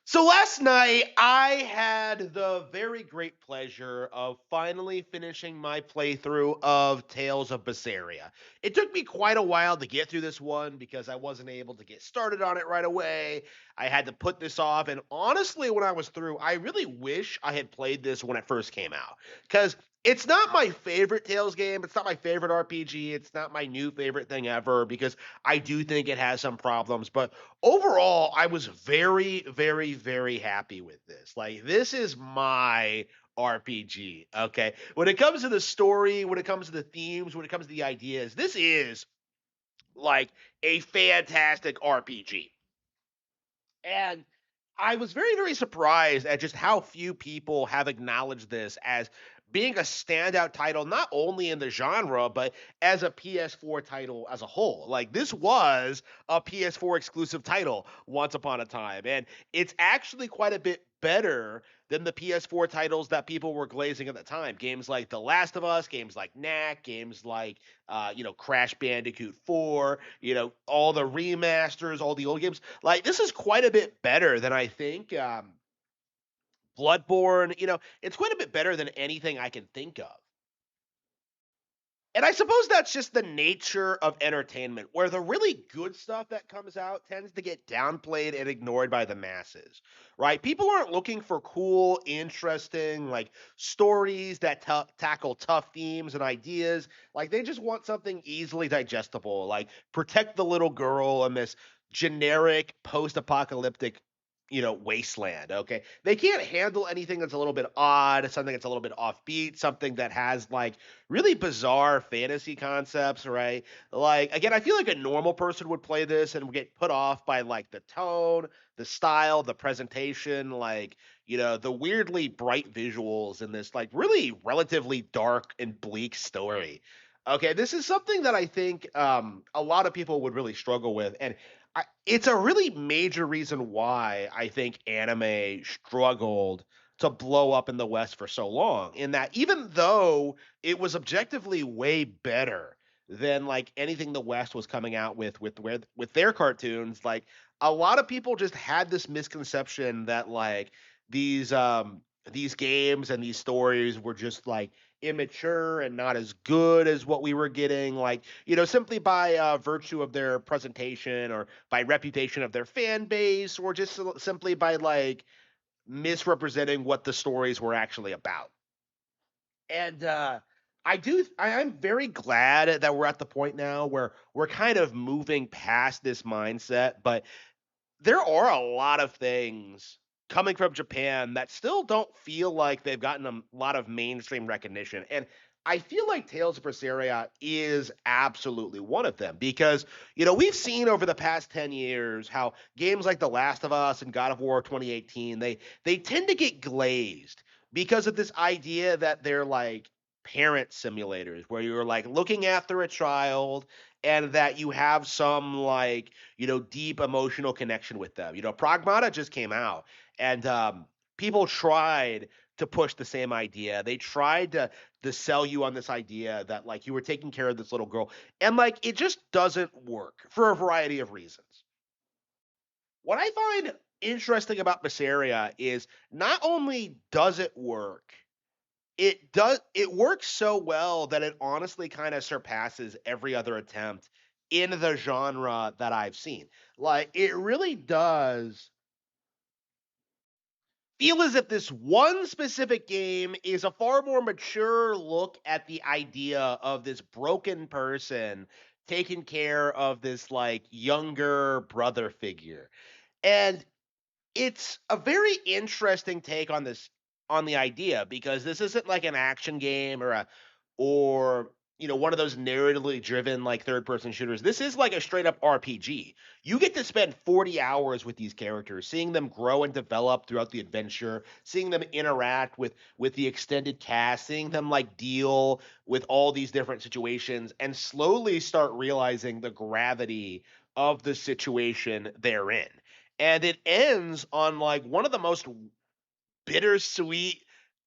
So last night, I had the very great pleasure of finally finishing my playthrough of Tales of Berseria. It took me quite a while to get through this one because I wasn't able to get started on it right away. I had to put this off, and honestly, when I was through, I really wish I had played this when it first came out because it's not my favorite Tales game. It's not my favorite RPG. It's not my new favorite thing ever because I do think it has some problems, but overall, I was very, very, very happy with this. Like, this is my RPG. Okay. When it comes to the story, when it comes to the themes, when it comes to the ideas, this is like a fantastic RPG. And I was very, very surprised at just how few people have acknowledged this as being a standout title, not only in the genre, but as a PS4 title as a whole. Like, this was a PS4 exclusive title once upon a time. And it's actually quite a bit better than the PS4 titles that people were glazing at the time. Games like The Last of Us, games like Knack, games like Crash Bandicoot 4, all the remasters, all the old games. Like, this is quite a bit better than I think Bloodborne. It's quite a bit better than anything I can think of. And I suppose that's just the nature of entertainment, where the really good stuff that comes out tends to get downplayed and ignored by the masses, right? People aren't looking for cool, interesting, like stories that tackle tough themes and ideas. Like, they just want something easily digestible, like protect the little girl in this generic post-apocalyptic wasteland. Okay, they can't handle anything that's a little bit odd, something that's a little bit offbeat, something that has like really bizarre fantasy concepts, right? Like, again, I feel like a normal person would play this and would get put off by like the tone, the style, the presentation, like, the weirdly bright visuals in this like really relatively dark and bleak story. Okay, this is something that I think a lot of people would really struggle with, and it's a really major reason why I think anime struggled to blow up in the West for so long. In that, even though it was objectively way better than like anything the West was coming out with their cartoons. Like, a lot of people just had this misconception that like these um these games and these stories were just like immature and not as good as what we were getting, like, simply by virtue of their presentation or by reputation of their fan base, or just simply by like misrepresenting what the stories were actually about. And I'm very glad that we're at the point now where we're kind of moving past this mindset, but there are a lot of things coming from Japan that still don't feel like they've gotten a lot of mainstream recognition. And I feel like Tales of Berseria is absolutely one of them because, we've seen over the past 10 years how games like The Last of Us and God of War 2018, they tend to get glazed because of this idea that they're like parent simulators where you're like looking after a child and that you have some like deep emotional connection with them. Pragmata just came out, and people tried to push the same idea. They tried to sell you on this idea that like you were taking care of this little girl, and like it just doesn't work for a variety of reasons. What I find interesting about Berseria is not only does it work, it works so well that it honestly kind of surpasses every other attempt in the genre that I've seen. Like, it really does feel as if this one specific game is a far more mature look at the idea of this broken person taking care of this like younger brother figure. And it's a very interesting take on this, on the idea, because this isn't like an action game or one of those narratively driven like third person shooters. This is like a straight up RPG. You get to spend 40 hours with these characters, seeing them grow and develop throughout the adventure, seeing them interact with the extended cast, seeing them like deal with all these different situations and slowly start realizing the gravity of the situation they're in. And it ends on like one of the most bittersweet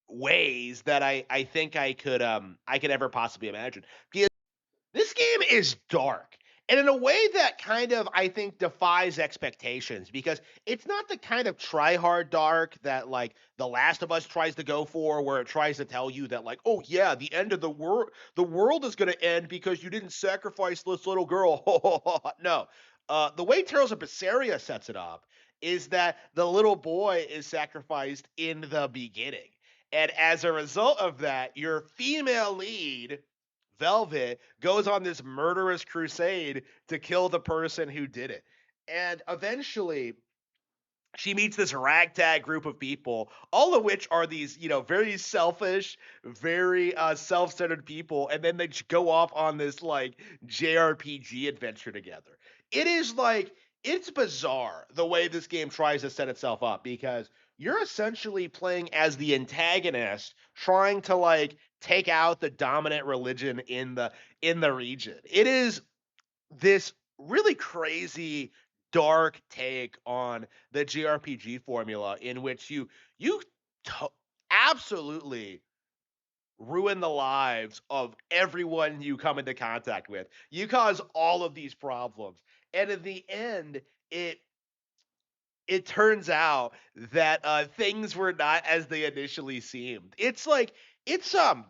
ways that I think I could ever possibly imagine. Because this game is dark. and in a way that kind of I think defies expectations because it's not the kind of try hard dark that like The Last of Us tries to go for, where it tries to tell you that like, oh yeah, the end of the world is going to end because you didn't sacrifice this little girl. No, the way Tales of Berseria sets it up is that the little boy is sacrificed in the beginning. And as a result of that, your female lead, Velvet, goes on this murderous crusade to kill the person who did it. And eventually, she meets this ragtag group of people, all of which are these, very selfish, very self-centered people, and then they just go off on this like JRPG adventure together. It is like it's bizarre the way this game tries to set itself up because you're essentially playing as the antagonist trying to like take out the dominant religion in the region. It is this really crazy dark take on the JRPG formula in which you to- absolutely ruin the lives of everyone you come into contact with. You cause all of these problems. And in the end, it it turns out that things were not as they initially seemed. It's like it's a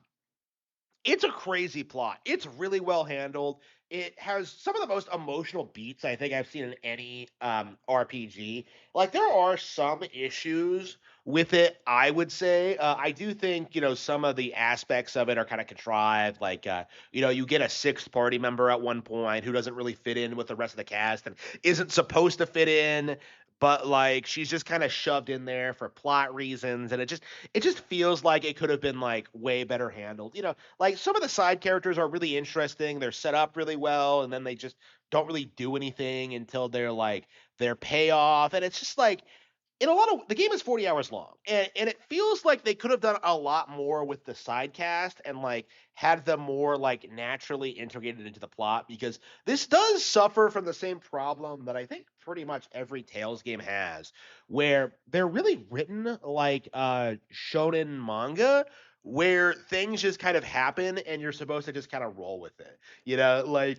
crazy plot. It's really well handled. It has some of the most emotional beats I think I've seen in any RPG. Like there are some issues with it, I would say. I do think some of the aspects of it are kind of contrived. Like you get a sixth party member at one point who doesn't really fit in with the rest of the cast and isn't supposed to fit in, but like she's just kind of shoved in there for plot reasons, and it just feels like it could have been like way better handled. Like some of the side characters are really interesting. They're set up really well, and then they just don't really do anything until they're like their payoff. And it's just like in a lot of the game is 40 hours long, and it feels like they could have done a lot more with the side cast and like had them more like naturally integrated into the plot because this does suffer from the same problem that I think pretty much every Tales game has, where they're really written like shonen manga where things just kind of happen and you're supposed to just kind of roll with it. Like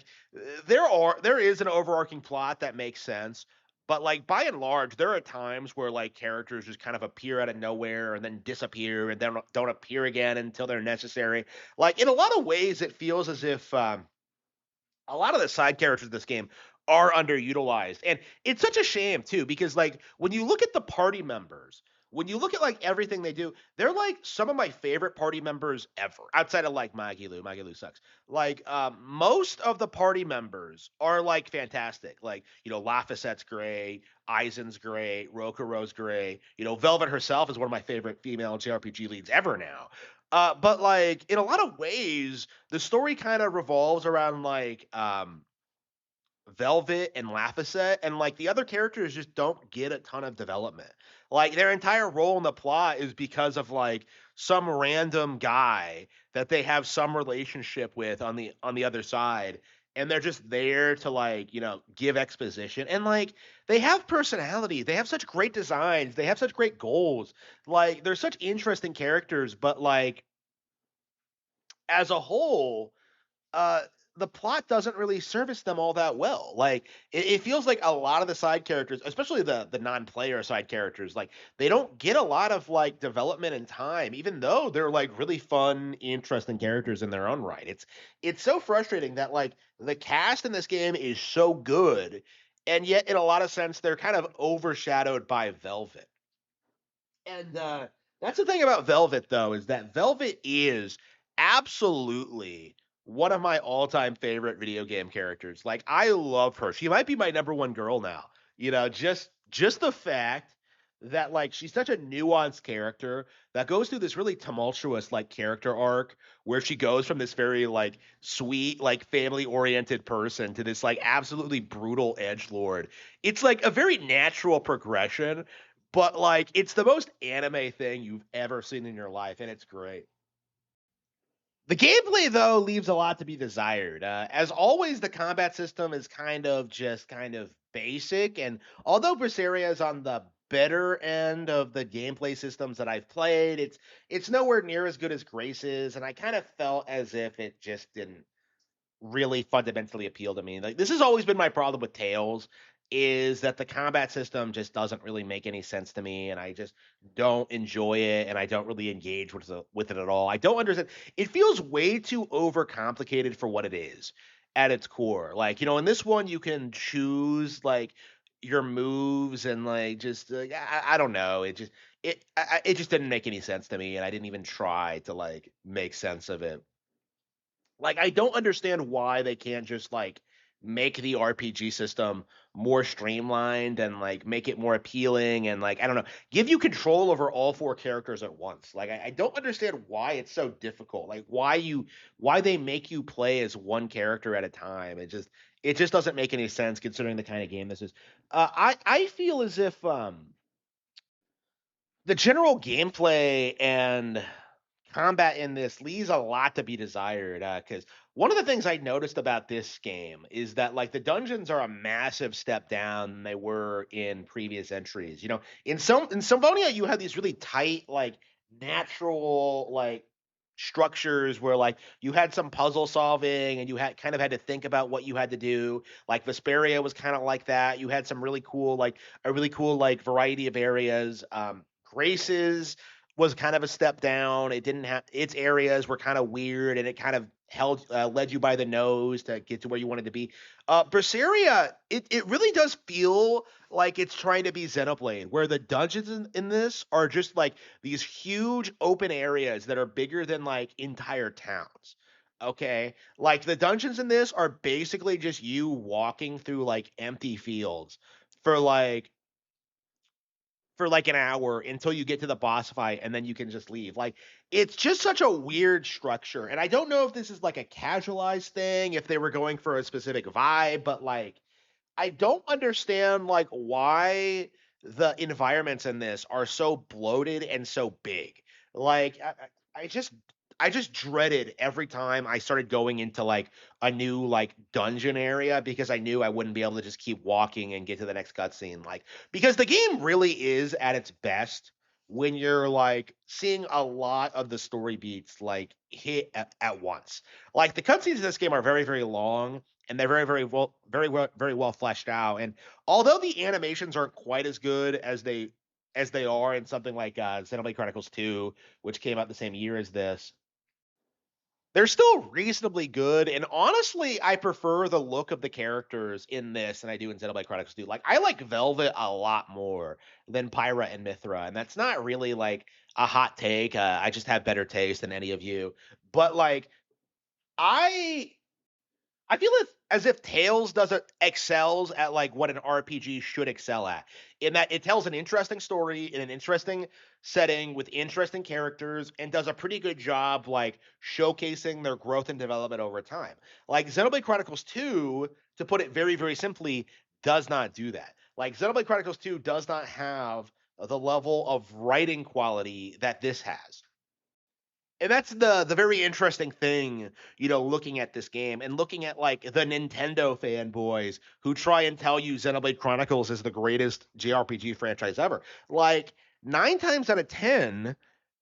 there is an overarching plot that makes sense, but like by and large, there are times where like characters just kind of appear out of nowhere and then disappear and then don't appear again until they're necessary. Like in a lot of ways, it feels as if a lot of the side characters in this game are underutilized. And it's such a shame too, because like when you look at the party members, when you look at like everything they do, they're like some of my favorite party members ever. Outside of like Magilu, Magilu sucks. Like most of the party members are like fantastic. Like Laphicette's great, Aizen's great, Rokuro's great. Velvet herself is one of my favorite female JRPG leads ever now. But like in a lot of ways, the story kind of revolves around like Velvet and Laphicette, and like the other characters just don't get a ton of development. Like their entire role in the plot is because of like some random guy that they have some relationship with on the other side, and they're just there to like give exposition. And like they have personality, they have such great designs, they have such great goals. Like they're such interesting characters, but like as a whole, uh, the plot doesn't really service them all that well. Like it feels like a lot of the side characters, especially the non-player side characters, like they don't get a lot of like development and time, even though they're like really fun, interesting characters in their own right. It's so frustrating that like the cast in this game is so good, and yet in a lot of sense they're kind of overshadowed by Velvet. And that's the thing about Velvet, though, is that Velvet is absolutely one of my all-time favorite video game characters. Like, I love her. She might be my number one girl now. Just the fact that like she's such a nuanced character that goes through this really tumultuous like character arc where she goes from this very like sweet like family oriented person to this like absolutely brutal edge lord. It's like a very natural progression, but like it's the most anime thing you've ever seen in your life, and it's great. The gameplay though leaves a lot to be desired. As always, the combat system is kind of basic, and although Berseria is on the better end of the gameplay systems that I've played, it's nowhere near as good as Grace's, and I kind of felt as if it just didn't. really fundamentally appeal to me. Like this has always been my problem with Tales is that the combat system just doesn't really make any sense to me and I just don't enjoy it and I don't really engage with it at all. I don't understand. It feels way too overcomplicated for what it is at its core. Like, in this one you can choose like your moves and like just I don't know. It just didn't make any sense to me and I didn't even try to like make sense of it. Like, I don't understand why they can't just, like, make the RPG system more streamlined and, like, make it more appealing and, like, I don't know, give you control over all 4 characters at once. Like, I don't understand why it's so difficult. Like, why they make you play as one character at a time. It just doesn't make any sense considering the kind of game this is. I feel as if, the general gameplay and combat in this leaves a lot to be desired. Because one of the things I noticed about this game is that like the dungeons are a massive step down than they were in previous entries. In Symphonia, you have these really tight, like natural, like structures where like you had some puzzle solving and you had kind of had to think about what you had to do. Like Vesperia was kind of like that. You had some really cool, like a really cool like variety of areas. Graces was kind of a step down. It didn't have its areas were kind of weird, and it kind of led you by the nose to get to where you wanted to be. Berseria, it really does feel like it's trying to be Xenoblade, where the dungeons in this are just like these huge open areas that are bigger than like entire towns. Okay, like the dungeons in this are basically just you walking through like empty fields for like an hour until you get to the boss fight and then you can just leave. Like it's just such a weird structure. And I don't know if this is like a casualized thing, if they were going for a specific vibe, but like I don't understand like why the environments in this are so bloated and so big. Like I just dreaded every time I started going into like a new like dungeon area because I knew I wouldn't be able to just keep walking and get to the next cutscene. Like because the game really is at its best when you're like seeing a lot of the story beats like hit at once. Like the cutscenes in this game are very very long and they're very well fleshed out. And although the animations aren't quite as good as they are in something like Xenoblade Chronicles 2, which came out the same year as this, they're still reasonably good. And honestly, I prefer the look of the characters in this than I do in Xenoblade Chronicles 2. Like I like Velvet a lot more than Pyra and Mithra, and that's not really like a hot take. I just have better taste than any of you. But like I I feel as if Tales doesn't excels at like what an RPG should excel at, in that it tells an interesting story in an interesting setting with interesting characters and does a pretty good job like showcasing their growth and development over time. Like Xenoblade Chronicles 2, to put it very very simply, does not do that. Like Xenoblade Chronicles 2 does not have the level of writing quality that this has. And that's the very interesting thing, looking at this game and looking at like the Nintendo fanboys who try and tell you Xenoblade Chronicles is the greatest JRPG franchise ever. Like 9 times out of 10,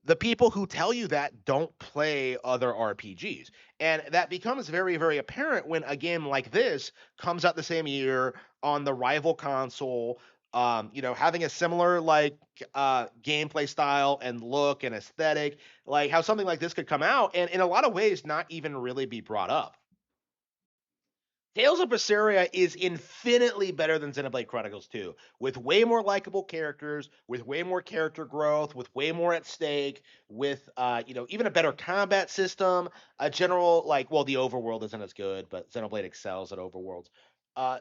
the people who tell you that don't play other RPGs. And that becomes very, very apparent when a game like this comes out the same year on the rival console, having a similar like gameplay style and look and aesthetic, like how something like this could come out and in a lot of ways not even really be brought up. Tales of Berseria is infinitely better than Xenoblade Chronicles 2, with way more likable characters, with way more character growth, with way more at stake, with even a better combat system, a general like well the overworld isn't as good, but Xenoblade excels at overworlds. Uh,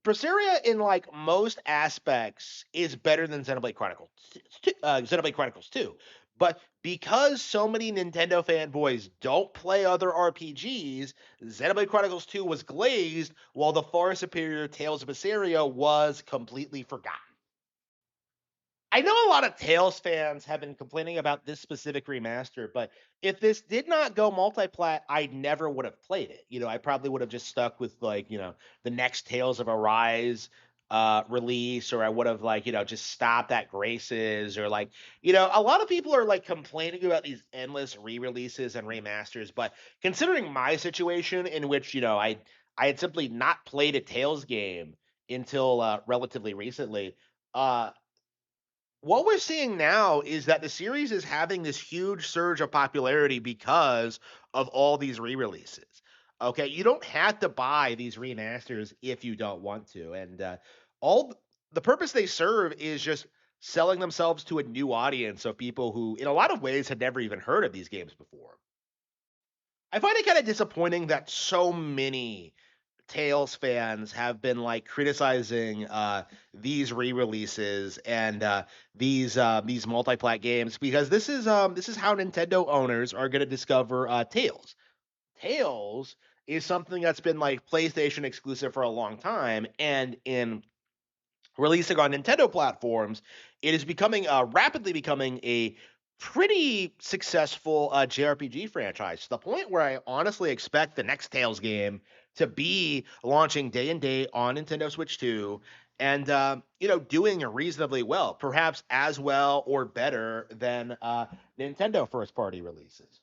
Berseria in like most aspects is better than Xenoblade Chronicles 2. But because so many Nintendo fanboys don't play other RPGs, Xenoblade Chronicles 2 was glazed while the far superior Tales of Berseria was completely forgotten. I know a lot of Tales fans have been complaining about this specific remaster, but if this did not go multiplat, I never would have played it. I probably would have just stuck with like, the next Tales of Arise. release, or I would have like, just stopped at Graces, or like, a lot of people are like complaining about these endless re-releases and remasters, but considering my situation in which, I had simply not played a Tales game until relatively recently, uh what we're seeing now is that the series is having this huge surge of popularity because of all these re-releases. Okay, you don't have to buy these remasters if you don't want to, and all the purpose they serve is just selling themselves to a new audience of people who, in a lot of ways, had never even heard of these games before. I find it kind of disappointing that so many Tales fans have been like criticizing these re-releases and these multi-plat games, because this is how Nintendo owners are going to discover Tales. Tales is something that's been like PlayStation exclusive for a long time, and in releasing on Nintendo platforms, it is becoming rapidly becoming a pretty successful JRPG franchise, to the point where I honestly expect the next Tales game to be launching day and date on Nintendo Switch 2, and doing reasonably well, perhaps as well or better than Nintendo first party releases.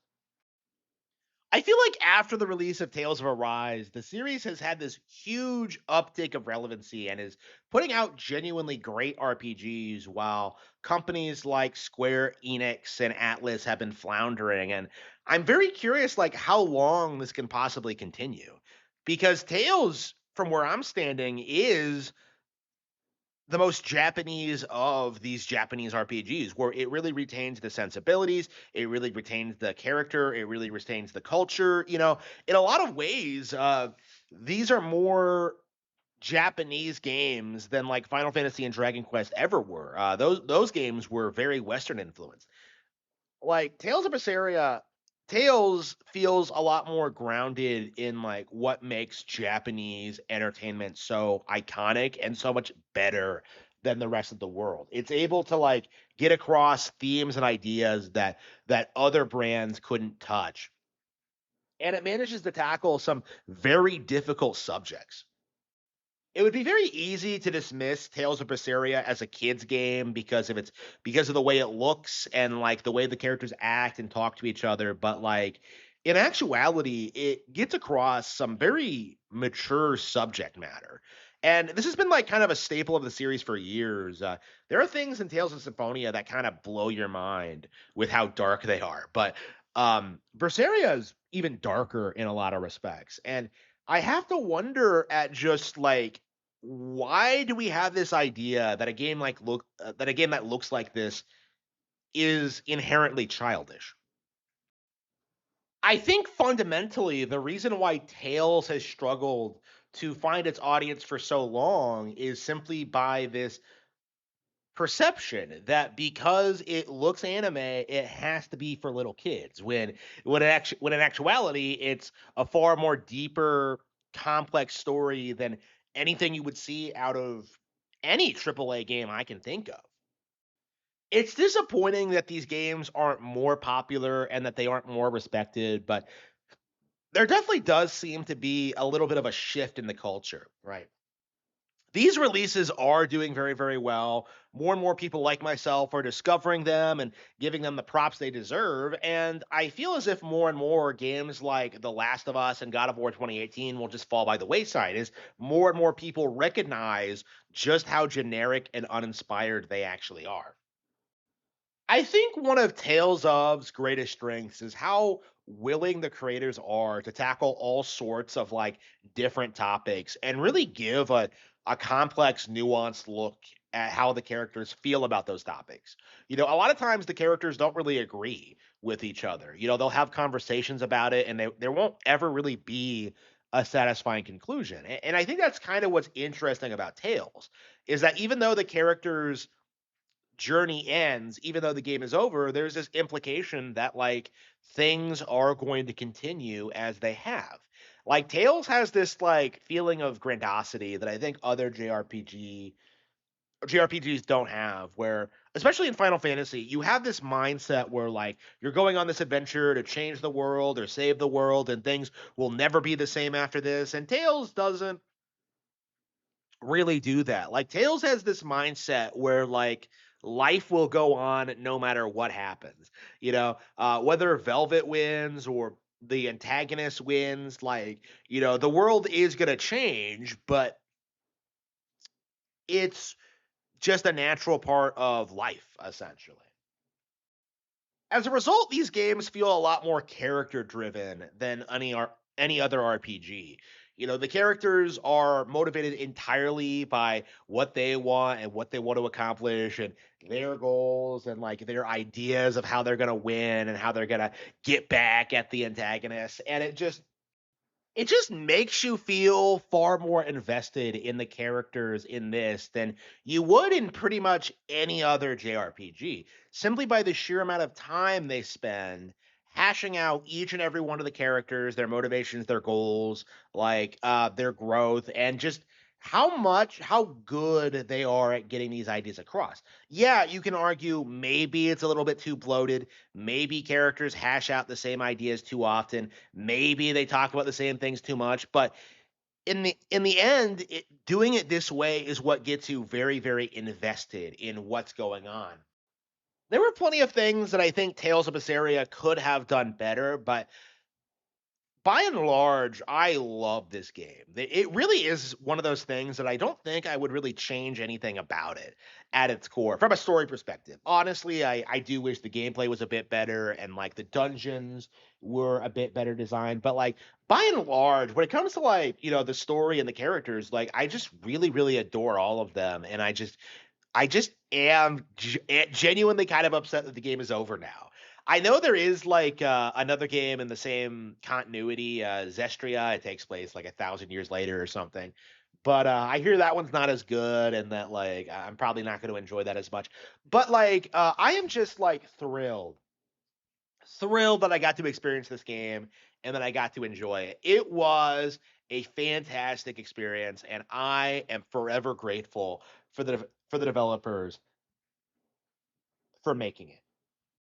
I feel like after the release of Tales of Arise, the series has had this huge uptick of relevancy and is putting out genuinely great RPGs, while companies like Square Enix and Atlas have been floundering. And I'm very curious, like, how long this can possibly continue, because Tales, from where I'm standing, is the most Japanese of these Japanese RPGs, where it really retains the sensibilities, it really retains the character, it really retains the culture. In a lot of ways, these are more Japanese games than like Final Fantasy and Dragon Quest ever were. Those games were very Western influenced. Like Tales of Berseria, Tales feels a lot more grounded in like what makes Japanese entertainment so iconic and so much better than the rest of the world. It's able to like get across themes and ideas that other brands couldn't touch. And it manages to tackle some very difficult subjects. It would be very easy to dismiss Tales of Berseria as a kids game because of the way it looks and like the way the characters act and talk to each other, but like in actuality it gets across some very mature subject matter. And this has been like kind of a staple of the series for years. There are things in Tales of Symphonia that kind of blow your mind with how dark they are, but Berseria is even darker in a lot of respects. And I have to wonder at just like, why do we have this idea that a game that looks like this is inherently childish? I think fundamentally the reason why Tales has struggled to find its audience for so long is simply by this perception that because it looks anime, it has to be for little kids. When in actuality, it's a far more deeper, complex story than anything you would see out of any AAA game I can think of. It's disappointing that these games aren't more popular and that they aren't more respected, but there definitely does seem to be a little bit of a shift in the culture, right? These releases are doing very, very well. More and more people like myself are discovering them and giving them the props they deserve. And I feel as if more and more games like The Last of Us and God of War 2018 will just fall by the wayside as more and more people recognize just how generic and uninspired they actually are. I think one of Tales of's greatest strengths is how willing the creators are to tackle all sorts of like different topics and really give a complex, nuanced look at how the characters feel about those topics. A lot of times the characters don't really agree with each other. They'll have conversations about it and there won't ever really be a satisfying conclusion. And I think that's kind of what's interesting about Tales is that even though the characters journey ends, even though the game is over, there's this implication that like things are going to continue as they have. Like Tales has this like feeling of grandiosity that I think other JRPGs don't have, where especially in Final Fantasy, you have this mindset where like you're going on this adventure to change the world or save the world and things will never be the same after this. And Tales doesn't really do that. Like Tails has this mindset where like life will go on no matter what happens. Whether Velvet wins or the antagonist wins, like, the world is going to change, but it's just a natural part of life essentially. As a result, these games feel a lot more character driven than any other RPG. The characters are motivated entirely by what they want and what they want to accomplish and their goals and like their ideas of how they're going to win and how they're going to get back at the antagonist. And it just makes you feel far more invested in the characters in this than you would in pretty much any other JRPG, simply by the sheer amount of time they spend hashing out each and every one of the characters, their motivations, their goals, like their growth, and just how good they are at getting these ideas across. Yeah, you can argue maybe it's a little bit too bloated, maybe characters hash out the same ideas too often, maybe they talk about the same things too much, but in the end, doing it this way is what gets you very, very invested in what's going on. There were plenty of things that I think Tales of Berseria could have done better, but by and large, I love this game. It really is one of those things that I don't think I would really change anything about it at its core from a story perspective. Honestly, I do wish the gameplay was a bit better and like the dungeons were a bit better designed. But like by and large, when it comes to like, the story and the characters, like I just really, really adore all of them. And I just am genuinely kind of upset that the game is over now. I know there is like another game in the same continuity, Zestria. It takes place like 1,000 years later or something. But I hear that one's not as good, and that like I'm probably not going to enjoy that as much. But like I am just like thrilled that I got to experience this game and that I got to enjoy it. It was a fantastic experience, and I am forever grateful for the developers for making it.